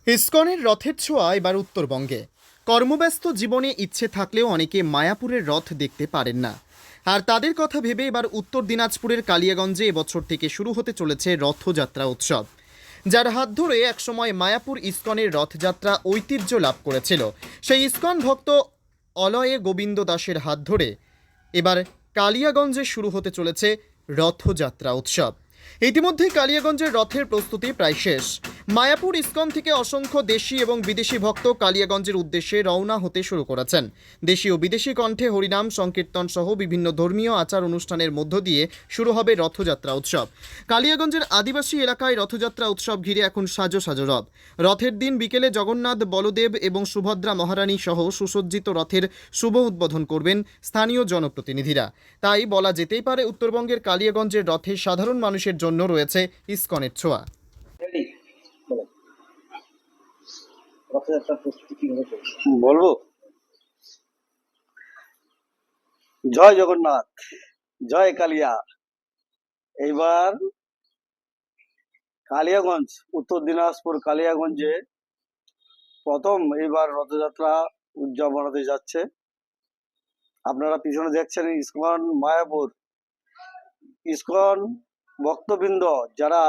ইসকনের রথের ছোঁয়া এবার উত্তরবঙ্গে। কর্মব্যস্ত জীবনে ইচ্ছে থাকলেও অনেকে মায়াপুরের রথ দেখতে পারেন না। আর তাদের কথা ভেবে এবার উত্তর দিনাজপুরের কালিয়াগঞ্জে এবছর থেকে শুরু হতে চলেছে রথযাত্রা উৎসব, যার হাত ধরে একসময় মায়াপুর ইসকনের রথযাত্রা ঐতিহ্য লাভ করেছিল। সেই ইসকন ভক্ত অলয়ে গোবিন্দ দাসের হাত ধরে এবার কালিয়াগঞ্জে শুরু হতে চলেছে রথযাত্রা উৎসব। ইতিমধ্যে কালিয়াগঞ্জের রথের প্রস্তুতি প্রায় শেষ। মায়াপুর ইসকন থেকে অসংখ্য দেশি এবং বিদেশি ভক্ত কালিয়াগঞ্জের উদ্দেশ্যে রওনা হতে শুরু করেছেন। দেশি ও বিদেশি কণ্ঠে হরিনাম সংকীর্তন সহ বিভিন্ন ধর্মীয় আচার অনুষ্ঠানের মধ্য দিয়ে শুরু হবে রথযাত্রা উৎসব। কালিয়াগঞ্জের আদিবাসী এলাকায় রথযাত্রা উৎসব ঘিরে এখন সাজো সাজো রথ। রথের দিন বিকেলে জগন্নাথ, বলদেব এবং সুভদ্রা মহারানী সহ সুসজ্জিত রথের শুভ উদ্বোধন করবেন স্থানীয় জনপ্রতিনিধিরা। তাই বলা যেতেই পারে উত্তরবঙ্গের কালিয়াগঞ্জের রথে সাধারণ মানুষের জন্য রয়েছে ইসকনের ছোঁয়া। রথযাত্রার প্রস্তুতি কিভাবে চলছে? বলবো, জয় জগন্নাথ, জয় কালিয়া। এইবার কালিয়াগঞ্জ, উত্তর দিনাজপুর কালিয়াগঞ্জে প্রথম এইবার রথযাত্রা উদযাপন হতে যাচ্ছে। আপনারা পিছনে দেখছেন ইসকন মায়াপুর। ইসকন ভক্তবৃন্দ যারা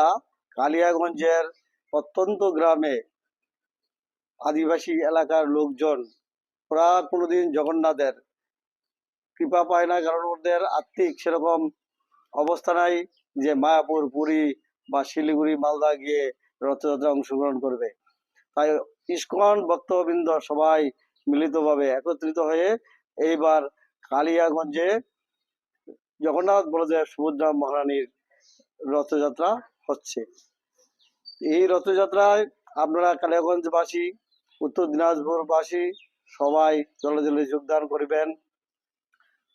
কালিয়াগঞ্জের প্রত্যন্ত গ্রামে আদিবাসী এলাকার লোকজন, ওরা কোনোদিন জগন্নাথের কৃপা পায় না, কারণ ওদের আর্থিক সেরকম অবস্থা নাই যে মায়াপুর, পুরী বা শিলিগুড়ি, মালদা গিয়ে রথযাত্রা অংশগ্রহণ করবে। তাই ইসকন ভক্তবৃন্দ সবাই মিলিতভাবে একত্রিত হয়ে এইবার কালিয়াগঞ্জে জগন্নাথ, বলদেব, সুভদ্রা মহারানীর রথযাত্রা হচ্ছে। এই রথযাত্রায় আপনারা কালিয়াগঞ্জবাসী, উত্তর দিনাজপুরবাসী সবাই জলে জলে যোগদান করবেন।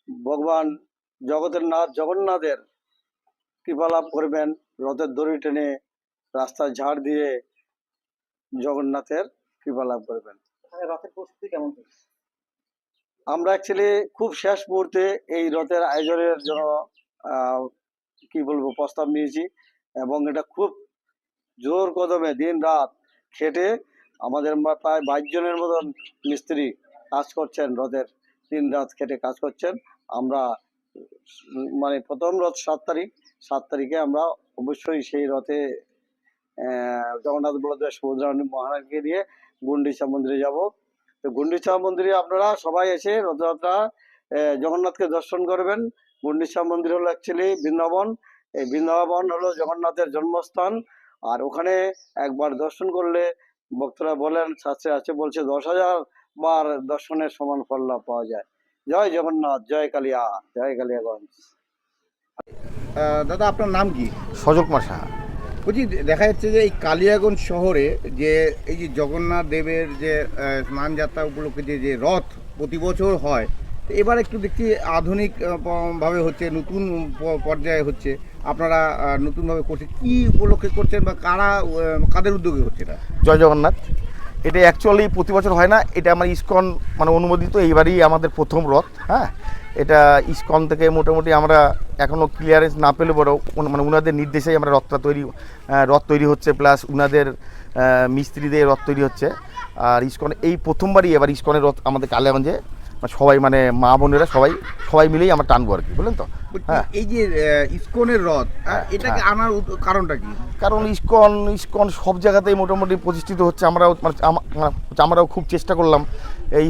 ভগবান জগতের নাথ জগন্নাথের কৃপা লাভ করবেন। রথের দড়ি টেনে রাস্তায় ঝাড় দিয়ে জগন্নাথের কৃপা লাভ করবেন। রথের প্রস্তুতি কেমন চলছে? আমরা অ্যাকচুয়ালি খুব শেষ মুহূর্তে এই রথের আয়োজনের জন্য কি বলবো প্রস্তাব নিয়েছি, এবং এটা খুব জোর কদমে দিন রাত খেটে আমাদের প্রায় 22 জনের মতন মিস্ত্রি কাজ করছেন, রথের দিন রাত খেটে কাজ করছেন। আমরা মানে প্রথম রথ 7 তারিখে আমরা অবশ্যই সেই রথে জগন্নাথ, বলদেব, সুভদ্রা মহারানীকে নিয়ে গুন্ডিচা মন্দিরে যাব। তো গুন্ডিচা মন্দিরে আপনারা সবাই এসে রথযাত্রা জগন্নাথকে দর্শন করবেন। গুন্ডিচা মন্দির হলো অ্যাকচুয়ালি বৃন্দাবন। এই বৃন্দাবন হলো জগন্নাথের জন্মস্থান। আর ওখানে একবার দর্শন করলে ভক্তরা বলেন, শাস্ত্রে আছে, বলছে 10,000 বার দর্শনের সমান ফল লাভ পাওয়া যায়। জয় জগন্নাথ, জয় কালিয়া, জয় কালিয়াগঞ্জ। দাদা, আপনার নাম কি? সজল কুমার সাহা। বলছি, দেখা যাচ্ছে যে এই কালিয়াগঞ্জ শহরে যে এই যে জগন্নাথ দেবের যে স্নান যাত্রা উপলক্ষে যে রথ প্রতি বছর হয়, এবার একটু দেখছি আধুনিক ভাবে হচ্ছে, নতুন পর্যায়ে হচ্ছে। আপনারা নতুনভাবে করছেন, কি উপলক্ষে করছেন বা কাদের উদ্যোগে হচ্ছে এটা? জয় জগন্নাথ। এটা অ্যাকচুয়ালি প্রতি বছর হয় না, এটা আমার ইসকন মানে অনুমোদিত, এইবারই আমাদের প্রথম রথ। হ্যাঁ, এটা ইসকন থেকে মোটামুটি আমরা এখনও ক্লিয়ারেন্স না পেলে বড় মানে ওনাদের নির্দেশেই আমরা রথ তৈরি হচ্ছে, প্লাস ওনাদের মিস্ত্রিদের রথ তৈরি হচ্ছে। আর ইসকন এই প্রথমবারই এবার ইসকনের রথ আমাদের কালিয়াগঞ্জে সবাই মানে মা বোনেরা সবাই মিলেই আমরা টানবো আর কি, বললেন তো। হ্যাঁ, এই যে ইসকনের রথ, এটাকে আনার কারণটা কি? কারণ ইসকন সব জায়গাতেই মোটামুটি প্রতিষ্ঠিত হচ্ছে। আমরাও খুব চেষ্টা করলাম এই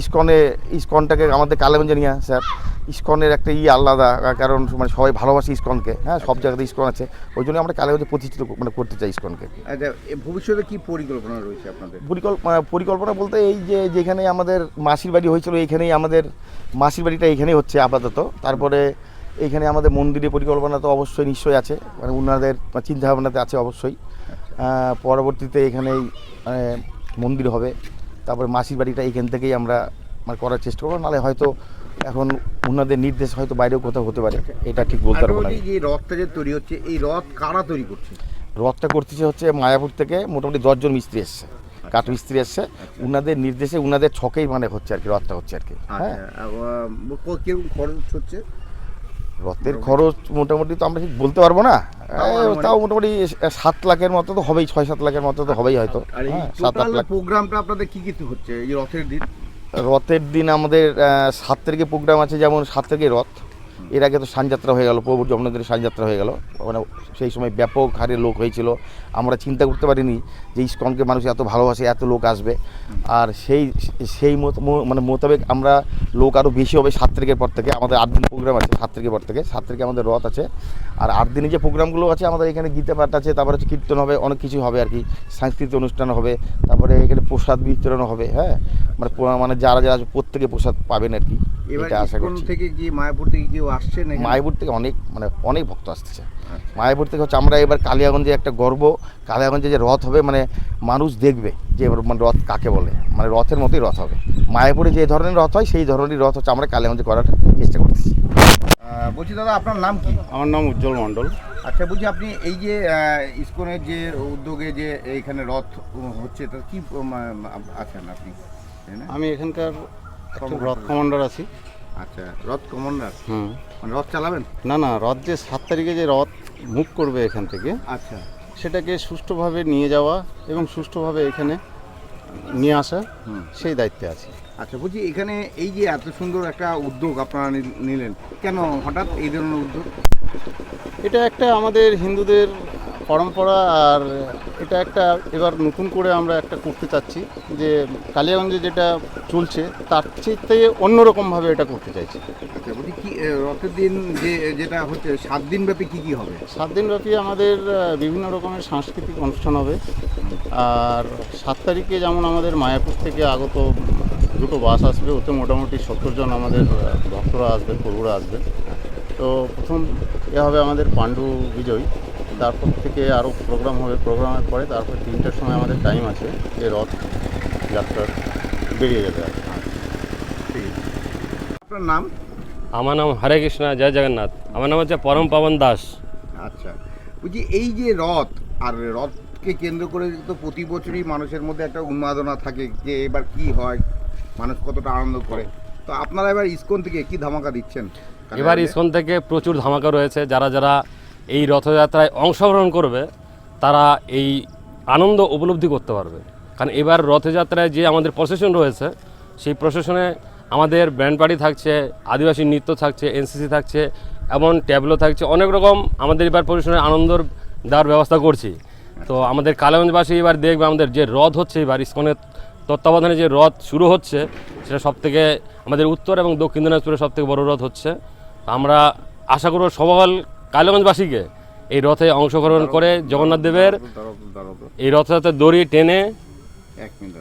ইসকনটাকে আমাদের কালিয়াগঞ্জে নিয়ে আসার। ইসকনের একটা আলাদা, কারণ মানে সবাই ভালোবাসে ইসকনকে। হ্যাঁ, সব জায়গাতে ইসকন আছে, ওই জন্য আমরা কালিয়াগঞ্জে প্রতিষ্ঠিত মানে করতে চাই ইসকনকে। আচ্ছা, ভবিষ্যতে কি পরিকল্পনা রয়েছে আপনাদের? পরিকল্পনা বলতে এই যে যেখানে আমাদের মাসির বাড়ি হয়েছিল, এইখানেই আমাদের মাসির বাড়িটা এইখানেই হচ্ছে আপাতত। তারপরে এইখানে আমাদের মন্দিরের পরিকল্পনা তো অবশ্যই নিশ্চয়ই আছে, মানে ওনাদের চিন্তাভাবনাতে আছে অবশ্যই। পরবর্তীতে এখানেই মন্দির হবে, তারপরে মাসির বাড়িটা এইখান থেকেই আমরা মানে করার চেষ্টা করবো। নাহলে হয়তো এখন ওনাদের নির্দেশ হয়তো বাইরেও কোথাও হতে পারে, এটা ঠিক বলতে পারবো না। এই রথটা যে তৈরি হচ্ছে, এই রথ কারা তৈরি করছে? রথটা করতেছে হচ্ছে মায়াপুর থেকে মোটামুটি 10 জন মিস্ত্রি এসছে, কাঠ মিস্ত্রি এসছে। ওনাদের নির্দেশে, ওনাদের ছকেই মানে হচ্ছে আর কি, রথটা হচ্ছে আর কি। হ্যাঁ, কিরকম খরচ হচ্ছে? রথের খরচ মোটামুটি তো আমরা ঠিক বলতে পারবো না, তাও মোটামুটি 7 লাখের মতো তো হবেই, 6-7 লাখের মতো তো হবেই হয়তো। আর এই 7-8 টোটাল লাখ। প্রোগ্রামটা আপনাদের কি কিছু হচ্ছে এই রথের দিন? রথের দিন আমাদের 7 তারিখে প্রোগ্রাম আছে, যেমন 7 তারিখে রথ, এর আগে তো সানযাত্রা হয়ে গেল, প্রভু জগন্নাথের সানযাত্রা হয়ে গেল, মানে সেই সময় ব্যাপক হারে লোক হয়েছিল, আমরা চিন্তা করতে পারিনি যে ইসকনকে মানুষ এত ভালোবাসে, এত লোক আসবে। আর সেই মানে মোতাবেক আমরা লোক আরও বেশি হবে 7 তারিখের পর থেকে। আমাদের 8 দিন প্রোগ্রাম আছে 7 তারিখের পর থেকে। 7 তারিখে আমাদের রথ আছে, আর 8 দিনে যে প্রোগ্রামগুলো আছে আমাদের এখানে গীতা পাঠ আছে, তারপরে হচ্ছে কীর্তন হবে, অনেক কিছু হবে আর কি, সাংস্কৃতিক অনুষ্ঠান হবে, তারপরে এখানে প্রসাদ বিতরণ হবে। হ্যাঁ, মানে যারা যারা প্রত্যেকে প্রসাদ পাবেন আর কি, এবার এটা আশা ইসকন করছি। থেকে কি মায়াপুর থেকে কেউ আসছেন এখানে? মায়াপুর থেকে অনেক ভক্ত আসতেছে। মায়াপুর থেকে হচ্ছে আমরা এবার কালিয়াগঞ্জে একটা গর্ব, কালিয়াগঞ্জে যে রথ হবে মানে মানুষ দেখবে যে এবার মানে রথ কাকে বলে, মানে রথের মতোই রথ হবে। মায়াপুরে যে ধরনের রথ হয় সেই ধরনের রথ হচ্ছে আমরা কালিয়াগঞ্জে করার চেষ্টা করতেছি। বলছি দাদা, আপনার নাম কি? আমার নাম উজ্জ্বল মণ্ডল। আচ্ছা, বলছি আপনি এই যে ইসকনের যে উদ্যোগে যে এইখানে রথ হচ্ছে, তার কি আছেন আপনি, তাই না? আমি এখানকার একজন রথ কমান্ডার আছি। আচ্ছা, রথ কমান্ডার, হুম। মানে রথ চালাবেন? না, রথ যে 7 তারিখে যে রথ মুভ করবে এখান থেকে, আচ্ছা, সেটাকে সুষ্ঠুভাবে নিয়ে যাওয়া এবং সুষ্ঠুভাবে এখানে নিয়ে আসা, সেই দায়িত্বে আছি। আচ্ছা, বলছি এখানে এই যে এত সুন্দর একটা উদ্যোগ আপনারা নিলেন, কেন হঠাৎ এই ধরনের উদ্যোগ? এটা একটা আমাদের হিন্দুদের পরম্পরা, আর এটা একটা এবার নতুন করে আমরা একটা করতে চাচ্ছি, যে কালিয়াগঞ্জে যেটা চলছে তার থেকে অন্যরকমভাবে এটা করতে চাইছি। আচ্ছা, বলছি কি রথের দিন যেটা হচ্ছে 7 দিন ব্যাপী কি কি হবে? 7 দিনব্যাপী আমাদের বিভিন্ন রকমের সাংস্কৃতিক অনুষ্ঠান হবে। আর 7 তারিখে যেমন আমাদের মায়াপুর থেকে আগত 2টো বাস আসবে, ওতে মোটামুটি 70 জন আমাদের ভক্তরা আসবে, প্রভুরা আসবে। তো প্রথম হবে আমাদের পাণ্ডু বিজয়, তারপর থেকে আরও প্রোগ্রাম হবে, প্রোগ্রামের পরে তারপর 3টার সময় আমাদের টাইম আছে যে রথ যাত্রা বেরিয়ে যাবে আর কি। আপনার নাম? আমার নাম হরে কৃষ্ণ, জয় জগন্নাথ। আমার নাম হচ্ছে পরম পাবন দাস। আচ্ছা, বলছি এই যে রথ, আর রথকে কেন্দ্র করে তো প্রতি বছরই মানুষের মধ্যে একটা উন্মাদনা থাকে যে এবার কি হয়, মানুষ কতটা আনন্দ করে। তো আপনারা এবার ইসকন থেকে কি ধামাকা দিচ্ছেন? এবার ইসকন থেকে প্রচুর ধামাকা রয়েছে। যারা যারা এই রথযাত্রায় অংশগ্রহণ করবে তারা এই আনন্দ উপলব্ধি করতে পারবে। কারণ এবার রথযাত্রায় যে আমাদের প্রসেশন রয়েছে, সেই প্রসেশনে আমাদের ব্যান্ড পার্টি থাকছে, আদিবাসী নৃত্য থাকছে, এনসিসি থাকছে, এমন ট্যাবলো থাকছে, অনেক রকম আমাদের এবার প্রসেশনে আনন্দর দেওয়ার ব্যবস্থা করছি। তো আমাদের কালিয়াগঞ্জবাসী এবার দেখবে আমাদের যে রথ হচ্ছে, এবার ইসকনের তত্ত্বাবধানে যে রথ শুরু হচ্ছে, সেটা সবথেকে আমাদের উত্তর এবং দক্ষিণ দিনাজপুরের সবথেকে বড় রথ হচ্ছে। আমরা আশা করব সকল কালিয়াগঞ্জবাসীকে এই রথে অংশগ্রহণ করে জগন্নাথ দেবের এই রথযাত্রার দড়ি টেনে এক মিনিট